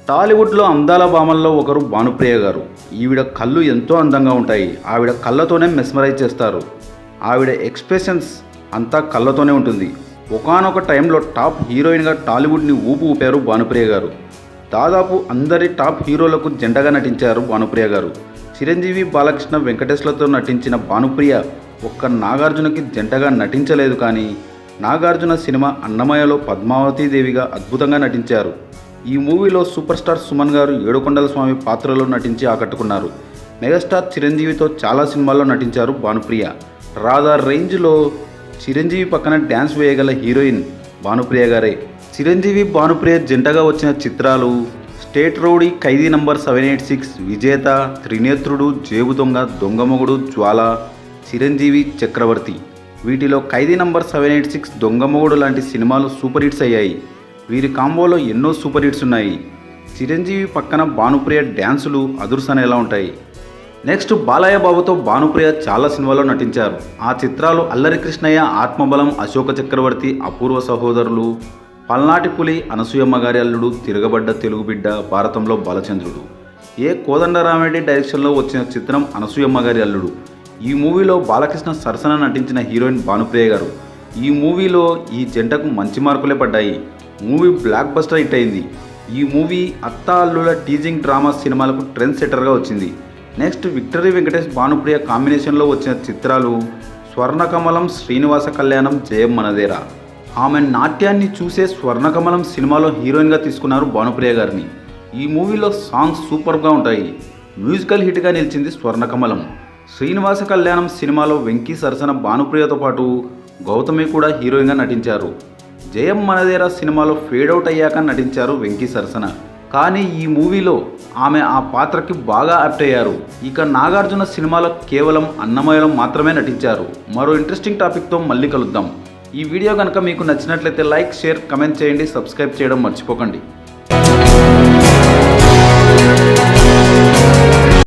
టాలీవుడ్లో అందాల భామల్లో ఒకరు భానుప్రియ గారు. ఈవిడ కళ్ళు ఎంతో అందంగా ఉంటాయి. ఆవిడ కళ్ళతోనే మెస్మరైజ్ చేస్తారు. ఆవిడ ఎక్స్ప్రెషన్స్ అంతా కళ్ళతోనే ఉంటుంది. ఒకానొక టైంలో టాప్ హీరోయిన్గా టాలీవుడ్ని ఊపారు భానుప్రియ గారు. దాదాపు అందరి టాప్ హీరోలకు జెండగా నటించారు భానుప్రియ గారు. చిరంజీవి, బాలకృష్ణ, వెంకటేష్లతో నటించిన భానుప్రియ ఒక్క నాగార్జునకి జంటగా నటించలేదు. కానీ నాగార్జున సినిమా అన్నమయ్యలో పద్మావతీదేవిగా అద్భుతంగా నటించారు. ఈ మూవీలో సూపర్ స్టార్ సుమన్ గారు ఏడుకొండల స్వామి పాత్రలో నటించి ఆకట్టుకున్నారు. మెగాస్టార్ చిరంజీవితో చాలా సినిమాల్లో నటించారు భానుప్రియ. రాధా రేంజ్లో చిరంజీవి పక్కన డ్యాన్స్ వేయగల హీరోయిన్ భానుప్రియ గారే. చిరంజీవి, భానుప్రియ జంటగా వచ్చిన చిత్రాలు స్టేట్ రౌడీ, ఖైదీ నంబర్ 786, విజేత, త్రినేత్రుడు, జేబు దొంగ, దొంగమొగుడు, జ్వాల, చిరంజీవి, చక్రవర్తి. వీటిలో ఖైదీ నంబర్ 786, దొంగమొగుడు లాంటి సినిమాలు సూపర్ హిట్స్ అయ్యాయి. వీరి కాంబోలో ఎన్నో సూపర్ హిట్స్ ఉన్నాయి. చిరంజీవి పక్కన భానుప్రియ డ్యాన్సులు అదుర్సనేలా ఉంటాయి. నెక్స్ట్ బాలయ్య బాబుతో భానుప్రియ చాలా సినిమాల్లో నటించారు. ఆ చిత్రాలు అల్లరి కృష్ణయ్య, ఆత్మబలం, అశోక చక్రవర్తి, అపూర్వ సహోదరులు, పల్నాటి పులి, అనసూయమ్మ గారి అల్లుడు, తిరగబడ్డ తెలుగు బిడ్డ, భారతంలో బాలచంద్రుడు. కోదండరామిరెడ్డి డైరెక్షన్లో వచ్చిన చిత్రం అనసూయమ్మ గారి అల్లుడు. ఈ మూవీలో బాలకృష్ణ సరసన నటించిన హీరోయిన్ భానుప్రియ గారు. ఈ మూవీలో ఈ జంటకు మంచి మార్కులే పడ్డాయి. మూవీ బ్లాక్ బస్టర్ హిట్ అయింది. ఈ మూవీ అత్త అల్లుల టీజింగ్ డ్రామా సినిమాలకు ట్రెండ్ సెటర్గా వచ్చింది. నెక్స్ట్ విక్టరీ వెంకటేష్, భానుప్రియ కాంబినేషన్లో వచ్చిన చిత్రాలు స్వర్ణకమలం, శ్రీనివాస కళ్యాణం, జయం మనదేరా. ఆమె నాట్యాన్ని చూసే స్వర్ణకమలం సినిమాలో హీరోయిన్గా తీసుకున్నారు భానుప్రియ గారిని. ఈ మూవీలో సాంగ్స్ సూపర్గా ఉంటాయి. మ్యూజికల్ హిట్గా నిలిచింది స్వర్ణకమలం. శ్రీనివాస కళ్యాణం సినిమాలో వెంకీ సరసన భానుప్రియతో పాటు గౌతమి కూడా హీరోయిన్గా నటించారు. జయం మనదేరా సినిమాలో ఫేడౌట్ అయ్యాక నటించారు వెంకీ సరసన. కానీ ఈ మూవీలో ఆమె ఆ పాత్రకి బాగా యాప్ట్ అయ్యారు. ఇక నాగార్జున సినిమాలో కేవలం అన్నమయ్యలో మాత్రమే నటించారు. మరో ఇంట్రెస్టింగ్ టాపిక్తో మళ్ళీ కలుద్దాం. ఈ వీడియో కనుక మీకు నచ్చినట్లయితే లైక్, షేర్, కమెంట్ చేయండి. సబ్స్క్రైబ్ చేయడం మర్చిపోకండి.